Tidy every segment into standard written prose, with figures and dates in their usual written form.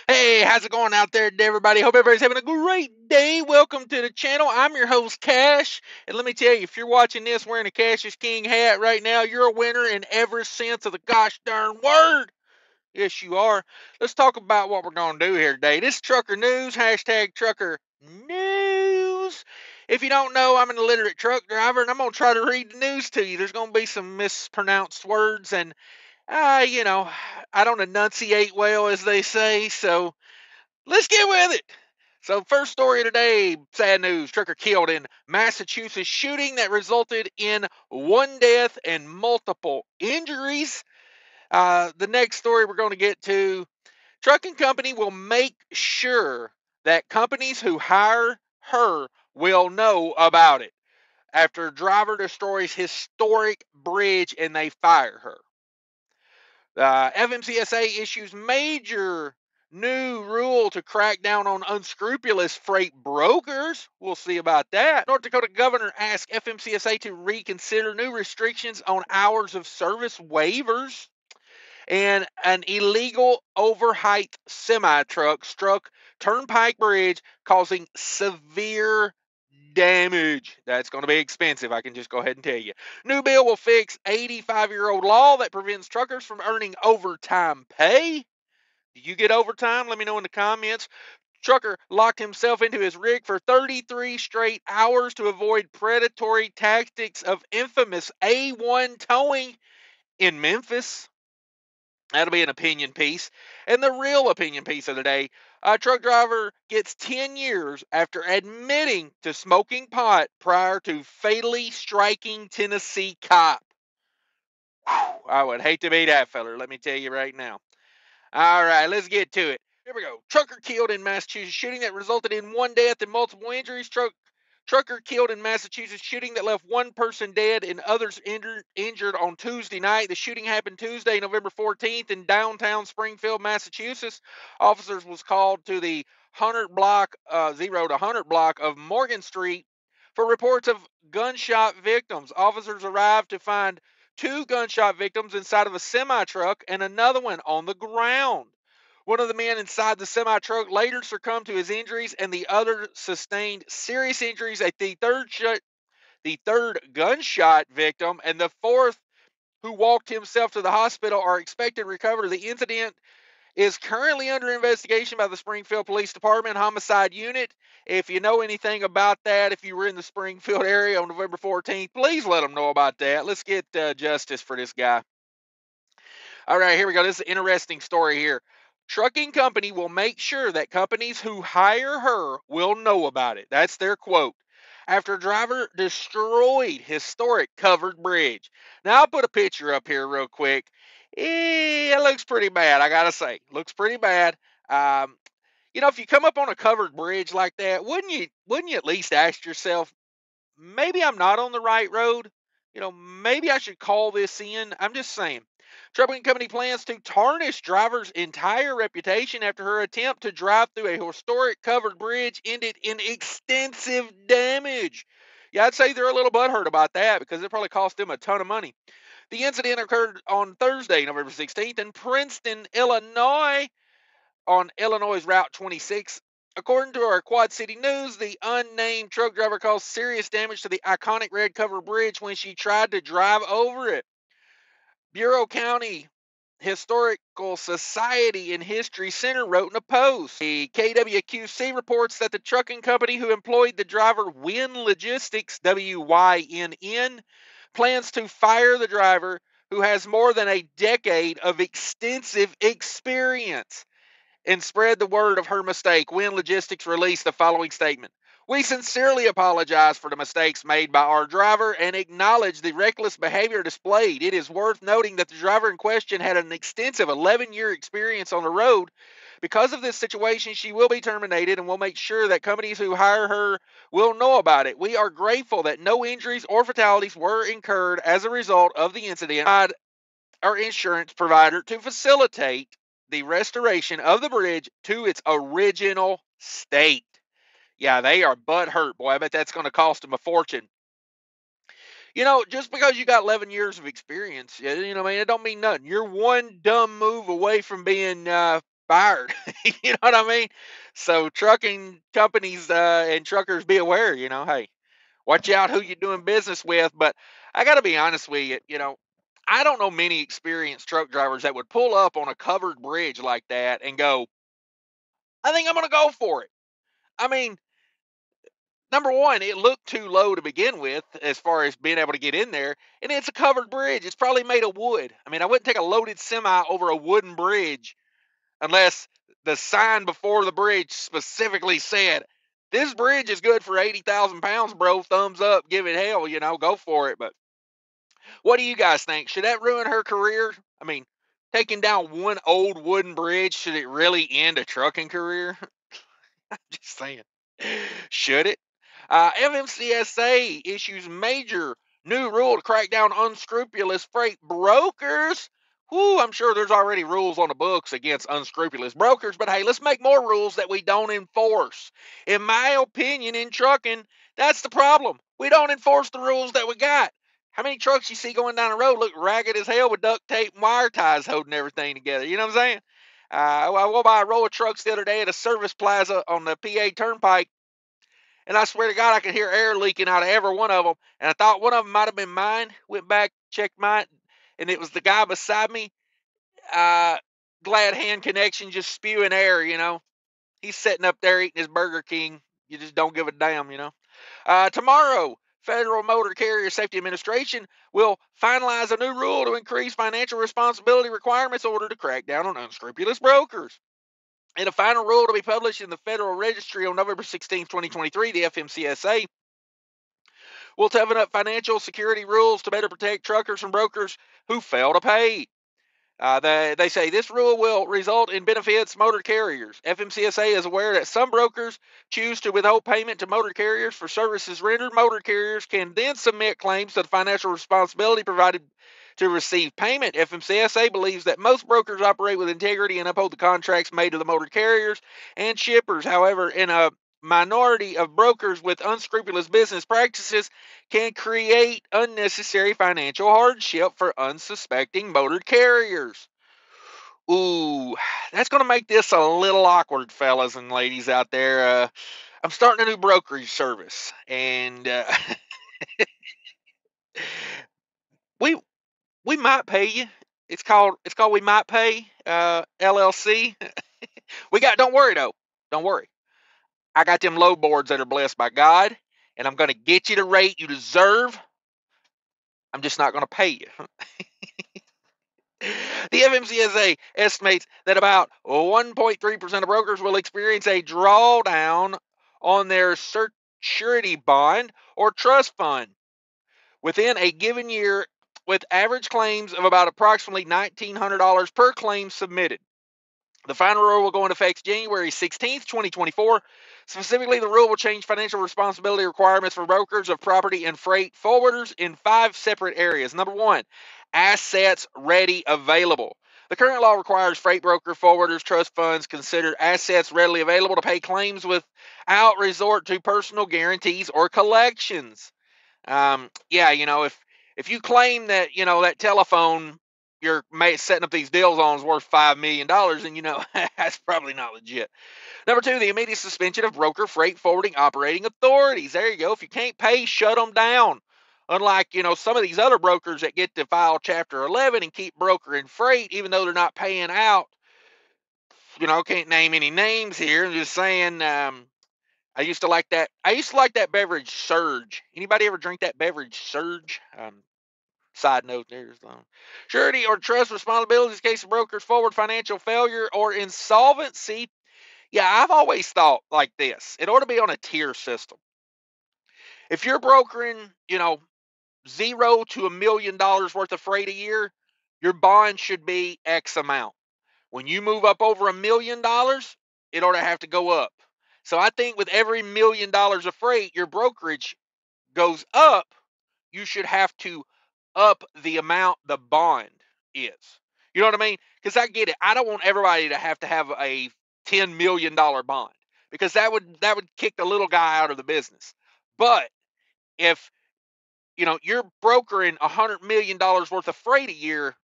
Hey, how's it going out there, everybody? Hope everybody's having a great day. Welcome to the channel. I'm your host, Cash. And let me tell you, if you're watching this wearing a Cash is King hat right now, you're a winner in every sense of the gosh darn word. Yes, you are. Let's talk about what we're going to do here today. This is Trucker News, hashtag Trucker News. If you don't know, I'm an illiterate truck driver, and I'm going to try to read the news to you. There's going to be some mispronounced words, and you know, I don't enunciate well, as they say, so let's get with it. So, first story of the day, sad news. Trucker killed in Massachusetts shooting that resulted in one death and multiple injuries. The next story we're going to get to, trucking company will make sure that companies who hire her will know about it after driver destroys historic bridge and they fire her. FMCSA issues major new rule to crack down on unscrupulous freight brokers. We'll see about that. North Dakota governor asked FMCSA to reconsider new restrictions on hours of service waivers. And an illegal overheight semi-truck struck Turnpike Bridge, causing severe damage. That's going to be expensive, I can just go ahead and tell you. New bill will fix 85-year-old law that prevents truckers from earning overtime pay. Do you get overtime? Let me know in the comments. Trucker locked himself into his rig for 33 straight hours to avoid predatory tactics of infamous A1 towing in Memphis. That'll be an opinion piece. And the real opinion piece of the day, a truck driver gets 10 years after admitting to smoking pot prior to fatally striking Tennessee cop. Whew, I would hate to be that feller, let me tell you right now. All right, let's get to it. Here we go. Trucker killed in Massachusetts shooting that resulted in one death and multiple injuries. Trucker killed in Massachusetts shooting that left one person dead and others injured on Tuesday night. The shooting happened Tuesday, November 14th in downtown Springfield, Massachusetts. Officers was called to the 0 to 100 block of Morgan Street for reports of gunshot victims. Officers arrived to find two gunshot victims inside of a semi-truck and another one on the ground. One of the men inside the semi-truck later succumbed to his injuries, and the other sustained serious injuries at the third gunshot victim, and the fourth, who walked himself to the hospital, are expected to recover. The incident is currently under investigation by the Springfield Police Department Homicide Unit. If you know anything about that, if you were in the Springfield area on November 14th, please let them know about that. Let's get justice for this guy. All right, here we go. This is an interesting story here. Trucking company will make sure that companies who hire her will know about it. That's their quote. After driver destroyed historic covered bridge. Now, I'll put a picture up here real quick. It looks pretty bad, I gotta say. Looks pretty bad. Um, if you come up on a covered bridge like that, wouldn't you at least ask yourself, maybe I'm not on the right road? Maybe I should call this in. I'm just saying. Trucking company plans to tarnish driver's entire reputation after her attempt to drive through a historic covered bridge ended in extensive damage. Yeah, I'd say they're a little butthurt about that because it probably cost them a ton of money. The incident occurred on Thursday, November 16th, in Princeton, Illinois, on Illinois' Route 26. According to our Quad City News, the unnamed truck driver caused serious damage to the iconic red covered bridge when she tried to drive over it. Bureau County Historical Society and History Center wrote in a post. The KWQC reports that the trucking company who employed the driver, Wynn Logistics, WYNN, plans to fire the driver who has more than a decade of extensive experience and spread the word of her mistake. Wynn Logistics released the following statement. We sincerely apologize for the mistakes made by our driver and acknowledge the reckless behavior displayed. It is worth noting that the driver in question had an extensive 11-year experience on the road. Because of this situation, she will be terminated, and we'll make sure that companies who hire her will know about it. We are grateful that no injuries or fatalities were incurred as a result of the incident. Our insurance provider to facilitate the restoration of the bridge to its original state. Yeah, they are butthurt, boy. I bet that's going to cost them a fortune. Just because you got 11 years of experience, it don't mean nothing. You're one dumb move away from being fired. You know what I mean? So trucking companies and truckers, be aware. Hey, watch out who you're doing business with. But I got to be honest with you. I don't know many experienced truck drivers that would pull up on a covered bridge like that and go, I think I'm going to go for it. I mean, number one, it looked too low to begin with as far as being able to get in there. And it's a covered bridge. It's probably made of wood. I mean, I wouldn't take a loaded semi over a wooden bridge unless the sign before the bridge specifically said, this bridge is good for 80,000 pounds, bro. Thumbs up, give it hell, go for it. But what do you guys think? Should that ruin her career? I mean, taking down one old wooden bridge, should it really end a trucking career? Just saying. Should it? FMCSA issues major new rule to crack down unscrupulous freight brokers. Whew, I'm sure there's already rules on the books against unscrupulous brokers, but hey, let's make more rules that we don't enforce. In my opinion, in trucking, that's the problem. We don't enforce the rules that we got. How many trucks you see going down the road look ragged as hell with duct tape and wire ties holding everything together? You know what I'm saying? I went by a row of trucks the other day at a service plaza on the PA Turnpike, and I swear to God, I could hear air leaking out of every one of them. And I thought one of them might have been mine. Went back, checked mine, and it was the guy beside me. Glad hand connection, just spewing air. He's sitting up there eating his Burger King. You just don't give a damn. Tomorrow, Federal Motor Carrier Safety Administration will finalize a new rule to increase financial responsibility requirements in order to crack down on unscrupulous brokers. In a final rule to be published in the Federal Registry on November 16, 2023, the FMCSA will toughen up financial security rules to better protect truckers from brokers who fail to pay. They say this rule will result in benefits motor carriers. FMCSA is aware that some brokers choose to withhold payment to motor carriers for services rendered. Motor carriers can then submit claims to the financial responsibility provided to receive payment. FMCSA believes that most brokers operate with integrity and uphold the contracts made to the motor carriers and shippers. However, in a minority of brokers with unscrupulous business practices can create unnecessary financial hardship for unsuspecting motor carriers. Ooh, that's going to make this a little awkward, fellas and ladies out there. I'm starting a new brokerage service, and we we might pay you. It's called We Might Pay LLC. Don't worry though. Don't worry. I got them load boards that are blessed by God, and I'm going to get you the rate you deserve. I'm just not going to pay you. The FMCSA estimates that about 1.3% of brokers will experience a drawdown on their surety bond or trust fund within a given year, with average claims of about approximately $1,900 per claim submitted. The final rule will go into effect January 16th, 2024. Specifically, the rule will change financial responsibility requirements for brokers of property and freight forwarders in 5 separate areas. Number 1, assets ready available. The current law requires freight broker forwarders trust funds consider assets readily available to pay claims without resort to personal guarantees or collections. If you claim that that telephone you're setting up these deals on is worth $5 million, and that's probably not legit. Number 2, the immediate suspension of broker freight forwarding operating authorities. There you go. If you can't pay, shut them down. Unlike, some of these other brokers that get to file Chapter 11 and keep brokering freight, even though they're not paying out. Can't name any names here. I'm just saying, I used to like that. I used to like that beverage Surge. Anybody ever drink that beverage Surge? Side note, there's surety or trust responsibilities in case of brokers forward financial failure or insolvency. Yeah, I've always thought like this. It ought to be on a tier system. If you're brokering, $0 to $1 million worth of freight a year, your bond should be X amount. When you move up over $1 million, it ought to have to go up. So I think with every $1 million of freight, your brokerage goes up. You should have to up the amount the bond is. You know what I mean? Because I get it. I don't want everybody to have a $10 million bond, because that would kick the little guy out of the business. But if you're brokering $100 million worth of freight a year,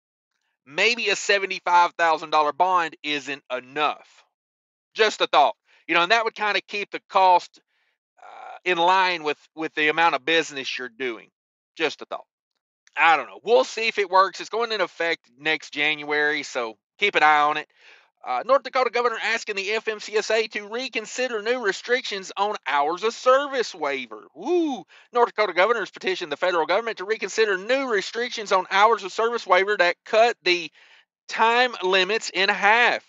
maybe a $75,000 bond isn't enough. Just a thought. And that would kind of keep the cost in line with the amount of business you're doing. Just a thought. I don't know. We'll see if it works. It's going into effect next January, so keep an eye on it. North Dakota governor asking the FMCSA to reconsider new restrictions on hours of service waiver. Woo! North Dakota governor has petitioned the federal government to reconsider new restrictions on hours of service waiver that cut the time limits in half.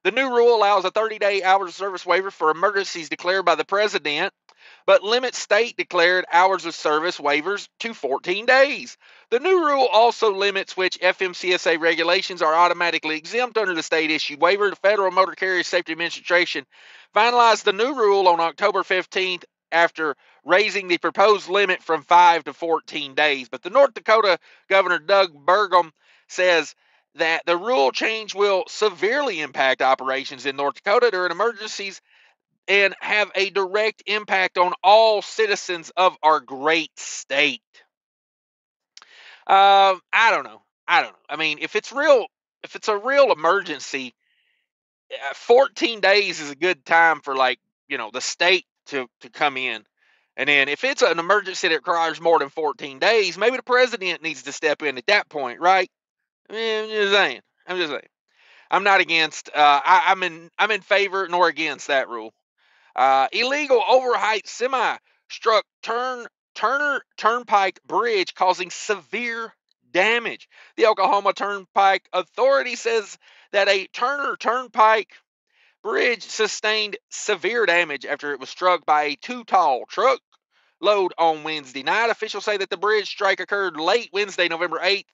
The new rule allows a 30-day hours of service waiver for emergencies declared by the president, but limits state-declared hours of service waivers to 14 days. The new rule also limits which FMCSA regulations are automatically exempt under the state-issued waiver. The Federal Motor Carrier Safety Administration finalized the new rule on October 15th after raising the proposed limit from 5 to 14 days. But the North Dakota Governor Doug Burgum says that the rule change will severely impact operations in North Dakota during emergencies and have a direct impact on all citizens of our great state. I don't know. I mean, if it's a real emergency, 14 days is a good time for the state to come in. And then if it's an emergency that requires more than 14 days, maybe the president needs to step in at that point, right? I mean, I'm just saying. I'm not against. I'm in favor nor against that rule. Illegal overheight semi struck Turner Turnpike Bridge, causing severe damage. The Oklahoma Turnpike Authority says that a Turner Turnpike Bridge sustained severe damage after it was struck by a too-tall truck load on Wednesday night. Officials say that the bridge strike occurred late Wednesday, November 8th,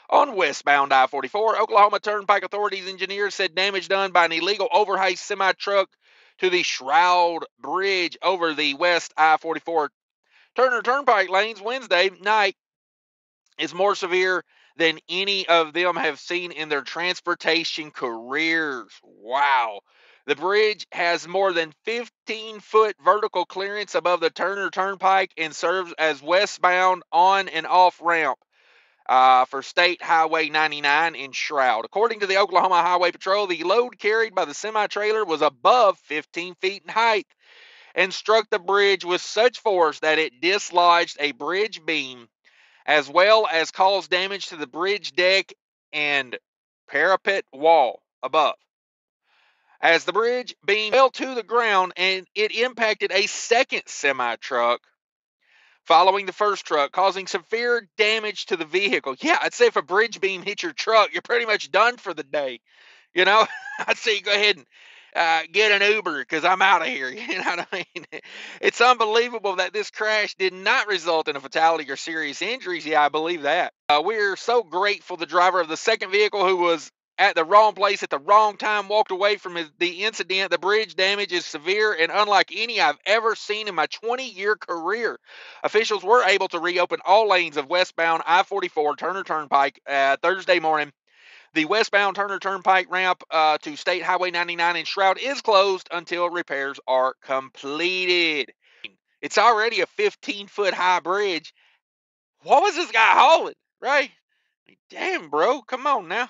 on westbound I-44. Oklahoma Turnpike Authority's engineers said damage done by an illegal overheight semi-truck to the Shroud Bridge over the west I-44 Turner Turnpike lanes Wednesday night is more severe than any of them have seen in their transportation careers. Wow. The bridge has more than 15-foot vertical clearance above the Turner Turnpike and serves as westbound on and off ramp for State Highway 99 in Shroud. According to the Oklahoma Highway Patrol, the load carried by the semi-trailer was above 15 feet in height and struck the bridge with such force that it dislodged a bridge beam, as well as caused damage to the bridge deck and parapet wall above. As the bridge beam fell to the ground and it impacted a second semi-truck following the first truck, causing severe damage to the vehicle. Yeah, I'd say if a bridge beam hit your truck, you're pretty much done for the day. I'd say go ahead and get an Uber because I'm out of here. You know what I mean? It's unbelievable that this crash did not result in a fatality or serious injuries. Yeah, I believe that. We're so grateful the driver of the second vehicle, who was at the wrong place at the wrong time, walked away from the incident. The bridge damage is severe and unlike any I've ever seen in my 20-year career. Officials were able to reopen all lanes of westbound I-44 Turner Turnpike Thursday morning. The westbound Turner Turnpike ramp to State Highway 99 in Shroud is closed until repairs are completed. It's already a 15-foot high bridge. What was this guy hauling, right? Damn, bro, come on now.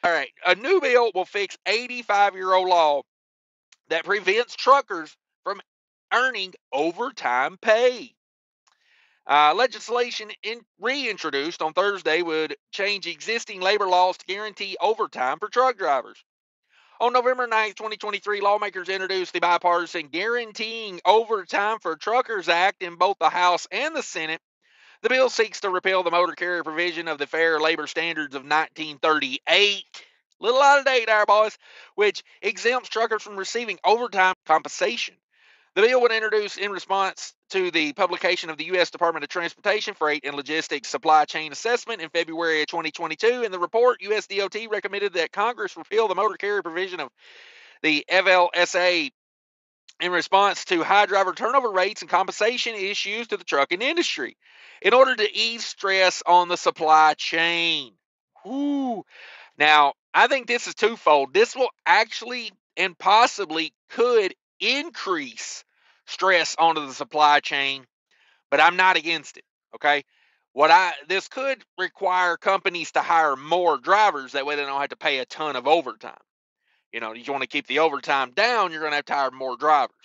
All right, a new bill will fix 85-year-old law that prevents truckers from earning overtime pay. Legislation reintroduced on Thursday would change existing labor laws to guarantee overtime for truck drivers. On November 9th, 2023, lawmakers introduced the bipartisan Guaranteeing Overtime for Truckers Act in both the House and the Senate. The bill seeks to repeal the motor carrier provision of the Fair Labor Standards of 1938. Little out of date there, boys, which exempts truckers from receiving overtime compensation. The bill would introduce in response to the publication of the U.S. Department of Transportation Freight and Logistics Supply Chain Assessment in February of 2022. In the report, USDOT recommended that Congress repeal the motor carrier provision of the FLSA in response to high driver turnover rates and compensation issues to the trucking industry in order to ease stress on the supply chain. Ooh. Now, I think this is twofold. This will actually and possibly could increase stress onto the supply chain, but I'm not against it, okay? This could require companies to hire more drivers. That way they don't have to pay a ton of overtime. You want to keep the overtime down, you're going to have to hire more drivers.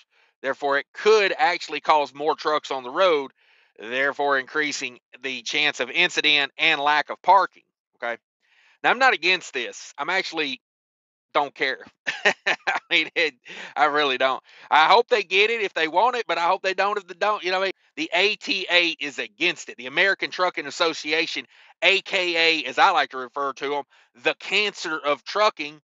Therefore, it could actually cause more trucks on the road, therefore increasing the chance of incident and lack of parking. Okay. Now, I'm not against this. I'm actually don't care. I mean, I really don't. I hope they get it if they want it, but I hope they don't if they don't. The ATA is against it. The American Trucking Association, AKA, as I like to refer to them, the cancer of trucking.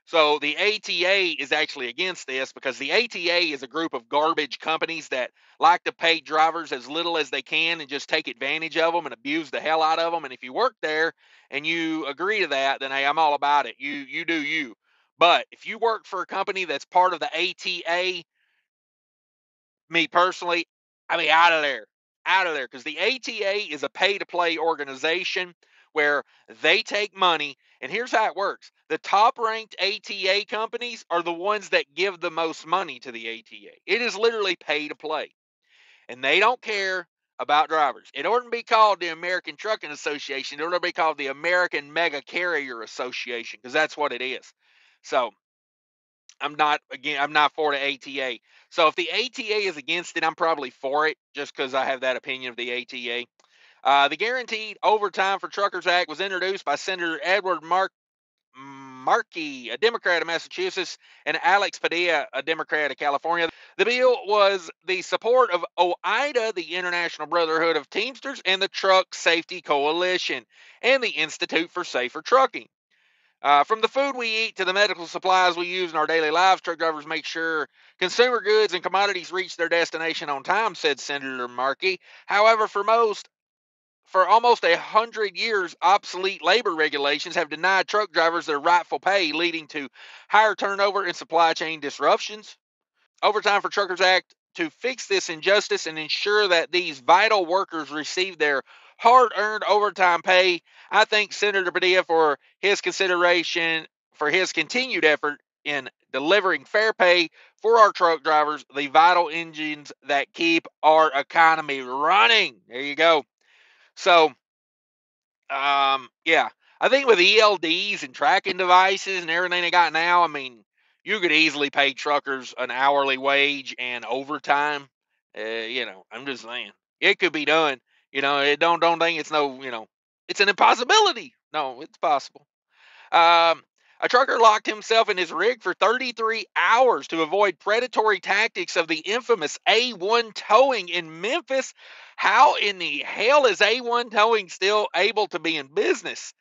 So the ATA is actually against this because the ATA is a group of garbage companies that like to pay drivers as little as they can and just take advantage of them and abuse the hell out of them. And if you work there and you agree to that, then hey, I'm all about it. You do you. But if you work for a company that's part of the ATA, me personally, I mean, out of there, because the ATA is a pay-to-play organization where they take money, and here's how it works. The top-ranked ATA companies are the ones that give the most money to the ATA. It is literally pay-to-play, and they don't care about drivers. It oughtn't be called the American Trucking Association. It ought to be called the American Mega Carrier Association, because that's what it is. So I'm not for the ATA. So if the ATA is against it, I'm probably for it just because I have that opinion of the ATA. The Guaranteed Overtime for Truckers Act was introduced by Senator Edward Markey, a Democrat of Massachusetts, and Alex Padilla, a Democrat of California. The bill was the support of OIDA, the International Brotherhood of Teamsters, and the Truck Safety Coalition, and the Institute for Safer Trucking. From the food we eat to the medical supplies we use in our daily lives, truck drivers make sure consumer goods and commodities reach their destination on time, said Senator Markey. However, for almost 100 years, obsolete labor regulations have denied truck drivers their rightful pay, leading to higher turnover and supply chain disruptions. Overtime for Truckers Act to fix this injustice and ensure that these vital workers receive their hard-earned overtime pay. I thank Senator Padilla for his consideration, for his continued effort in delivering fair pay for our truck drivers, the vital engines that keep our economy running. There you go. So, yeah, I think with ELDs and tracking devices and everything they got now, I mean, you could easily pay truckers an hourly wage and overtime. I'm just saying it could be done. It don't think it's no, it's an impossibility. No, it's possible. Um, a trucker locked himself in his rig for 33 hours to avoid predatory tactics of the infamous A1 towing in Memphis. How in the hell is A1 towing still able to be in business?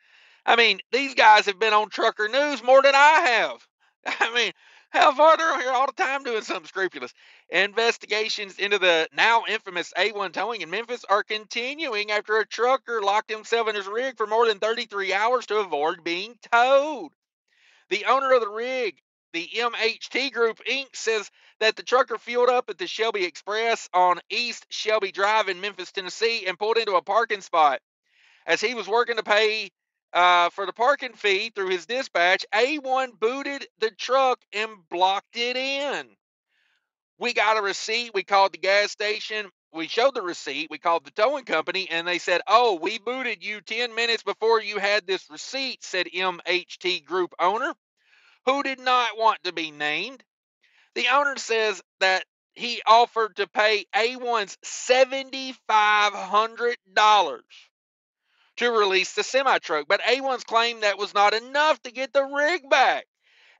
I mean, these guys have been on Trucker News more than I have. I mean, how far they're here all the time doing something scrupulous. Investigations into the now infamous A1 towing in Memphis are continuing after a trucker locked himself in his rig for more than 33 hours to avoid being towed. The owner of the rig, the MHT Group Inc., says that the trucker fueled up at the Shelby Express on East Shelby Drive in Memphis, Tennessee, and pulled into a parking spot. As he was working to pay for the parking fee through his dispatch, A1 booted the truck and blocked it in. We got a receipt. We called the gas station. We showed the receipt. We called the towing company, and they said, "Oh, we booted you 10 minutes before you had this receipt," said MHT Group owner, who did not want to be named. The owner says that he offered to pay A1's $7,500 to release the semi-truck, but A1's claimed that was not enough to get the rig back.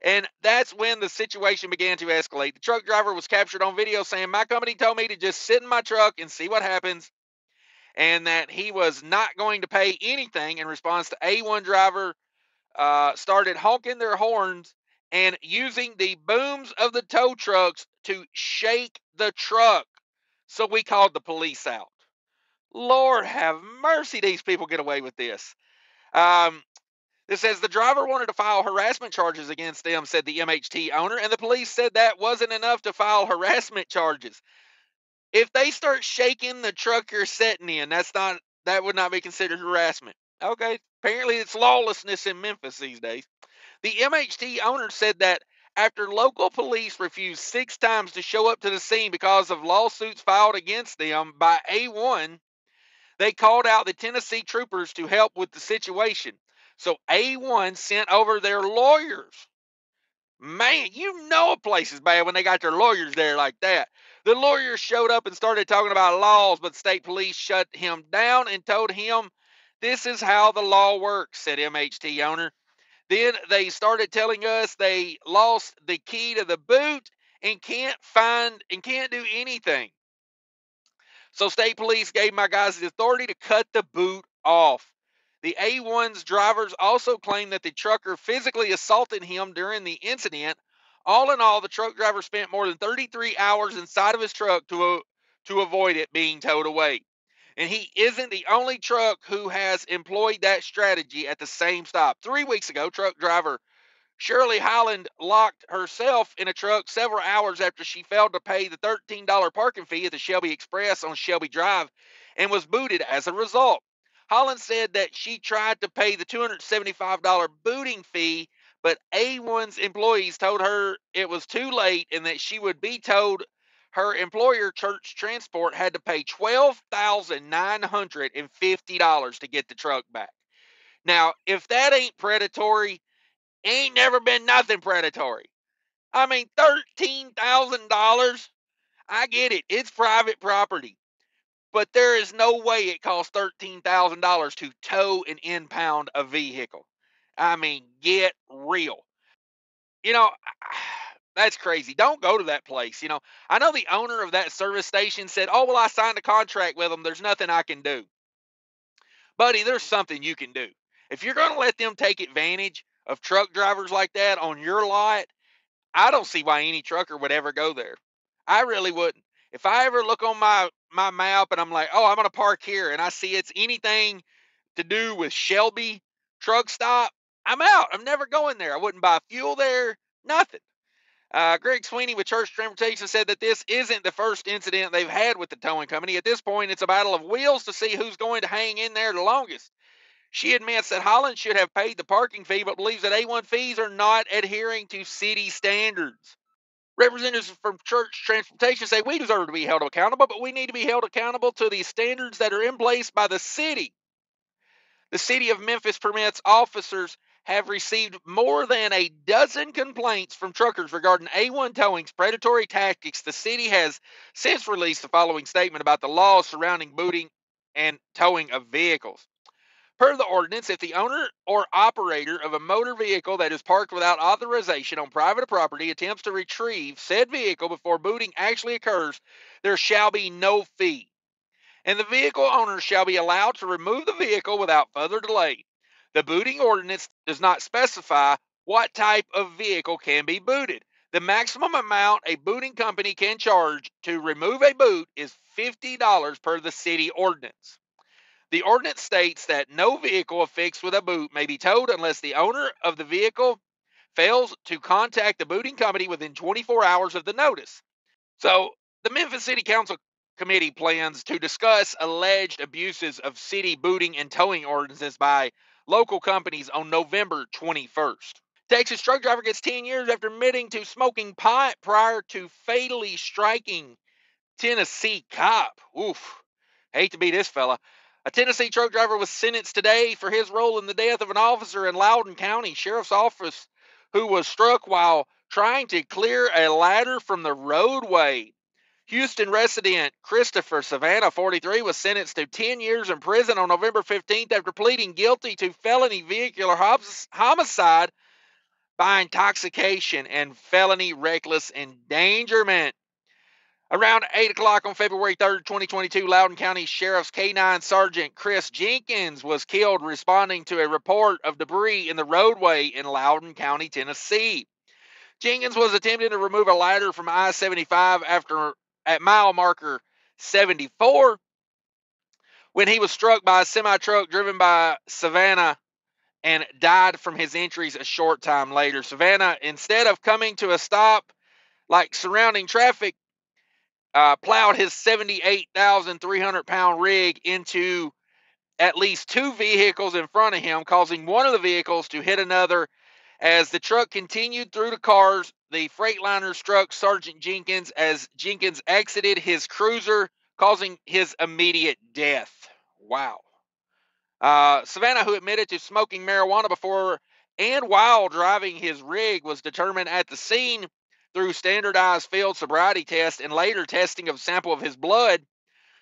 And that's when the situation began to escalate. The truck driver was captured on video saying, "My company told me to just sit in my truck and see what happens," and that he was not going to pay anything. In response, to A1 driver started honking their horns and using the booms of the tow trucks to shake the truck. So we called the police out. Lord have mercy, these people get away with this. It says the driver wanted to file harassment charges against them, said the MHT owner, and the police said that wasn't enough to file harassment charges. If they start shaking the truck you're sitting in, that would not be considered harassment. Okay, apparently it's lawlessness in Memphis these days. The MHT owner said that after local police refused 6 times to show up to the scene because of lawsuits filed against them by A1, They called out the Tennessee troopers to help with the situation. So A1 sent over their lawyers. Man, you know a place is bad when they got their lawyers there like that. The lawyers showed up and started talking about laws, but state police shut him down and told him, "This is how the law works," said MHT owner. Then they started telling us they lost the key to the boot and can't do anything. So state police gave my guys the authority to cut the boot off. The A1's drivers also claimed that the trucker physically assaulted him during the incident. All in all, the truck driver spent more than 33 hours inside of his truck to avoid it being towed away. And he isn't the only truck who has employed that strategy at the same stop. 3 weeks ago, truck driver Shirley Highland locked herself in a truck several hours after she failed to pay the $13 parking fee at the Shelby Express on Shelby Drive and was booted as a result. Holland said that she tried to pay the $275 booting fee, but A1's employees told her it was too late and that she would be told. Her employer, Church Transport, had to pay $12,950 to get the truck back. Now, if that ain't predatory, ain't never been nothing predatory. I mean, $13,000. I get it. It's private property. But there is no way it costs $13,000 to tow and impound a vehicle. I mean, get real. You know, that's crazy. Don't go to that place. You know, I know the owner of that service station said, "Oh, well, I signed a contract with them. There's nothing I can do." Buddy, there's something you can do. If you're going to let them take advantage of truck drivers like that on your lot, I don't see why any trucker would ever go there. I really wouldn't. If I ever look on my map and I'm like, "Oh, I'm going to park here," and I see it's anything to do with Shelby truck stop, I'm out. I'm never going there. I wouldn't buy fuel there, nothing. Greg Sweeney with Church Transportation said that this isn't the first incident they've had with the towing company. At this point, it's a battle of wheels to see who's going to hang in there the longest. She admits that Holland should have paid the parking fee, but believes that A1 fees are not adhering to city standards. Representatives from Church Transportation say we deserve to be held accountable, but we need to be held accountable to the standards that are in place by the city. The city of Memphis permits officers have received more than a dozen complaints from truckers regarding A1 towing's predatory tactics. The city has since released the following statement about the laws surrounding booting and towing of vehicles. Per the ordinance, if the owner or operator of a motor vehicle that is parked without authorization on private property attempts to retrieve said vehicle before booting actually occurs, there shall be no fee, and the vehicle owner shall be allowed to remove the vehicle without further delay. The booting ordinance does not specify what type of vehicle can be booted. The maximum amount a booting company can charge to remove a boot is $50 per the city ordinance. The ordinance states that no vehicle affixed with a boot may be towed unless the owner of the vehicle fails to contact the booting company within 24 hours of the notice. So, the Memphis City Council Committee plans to discuss alleged abuses of city booting and towing ordinances by local companies on November 21st. Texas truck driver gets 10 years after admitting to smoking pot prior to fatally striking Tennessee cop. Oof. Hate to be this fella. A Tennessee truck driver was sentenced today for his role in the death of an officer in Loudoun County Sheriff's Office who was struck while trying to clear a ladder from the roadway. Houston resident Christopher Savannah, 43, was sentenced to 10 years in prison on November 15th after pleading guilty to felony vehicular homicide by intoxication and felony reckless endangerment. Around 8 o'clock on February 3rd, 2022, Loudoun County Sheriff's K-9 Sergeant Chris Jenkins was killed responding to a report of debris in the roadway in Loudoun County, Tennessee. Jenkins was attempting to remove a ladder from I-75 at mile marker 74 when he was struck by a semi-truck driven by Savannah and died from his injuries a short time later. Savannah, instead of coming to a stop like surrounding traffic, plowed his 78,300-pound rig into at least two vehicles in front of him, causing one of the vehicles to hit another. As the truck continued through the cars, the Freightliner struck Sergeant Jenkins as Jenkins exited his cruiser, causing his immediate death. Wow. Savannah, who admitted to smoking marijuana before and while driving his rig, was determined at the scene through standardized field sobriety test and later testing of sample of his blood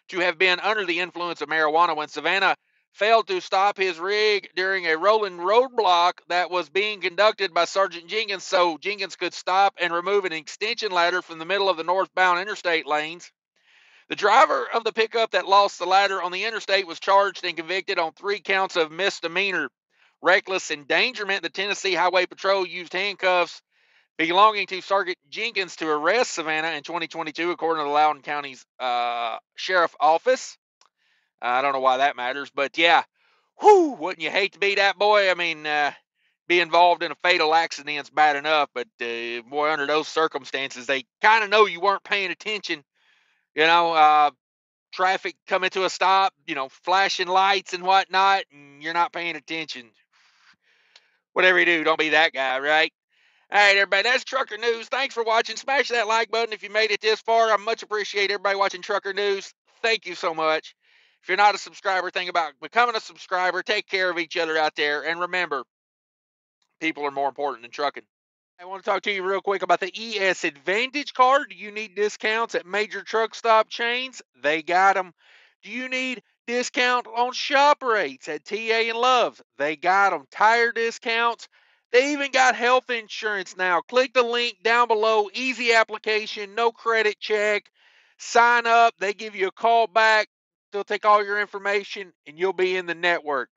to have been under the influence of marijuana when Savannah failed to stop his rig during a rolling roadblock that was being conducted by Sergeant Jenkins so Jenkins could stop and remove an extension ladder from the middle of the northbound interstate lanes. The driver of the pickup that lost the ladder on the interstate was charged and convicted on 3 counts of misdemeanor reckless endangerment. The Tennessee Highway Patrol used handcuffs belonging to Sergeant Jenkins to arrest Savannah in 2022, according to the Loudoun County's Sheriff Office. I don't know why that matters, but yeah, wouldn't you hate to be that boy? I mean, be involved in a fatal accident's bad enough, but boy, under those circumstances, they kind of know you weren't paying attention. You know, traffic coming to a stop, flashing lights and whatnot, and you're not paying attention. Whatever you do, don't be that guy, right? All right, everybody, that's Trucker News. Thanks for watching. Smash that like button if you made it this far. I much appreciate everybody watching Trucker News. Thank you so much. If you're not a subscriber, think about becoming a subscriber. Take care of each other out there. And remember, people are more important than trucking. I want to talk to you real quick about the ES Advantage card. Do you need discounts at major truck stop chains? They got them. Do you need discount on shop rates at TA and Love's? They got them. Tire discounts. They even got health insurance now. Click the link down below. Easy application, no credit check. Sign up. They give you a call back. They'll take all your information and you'll be in the network.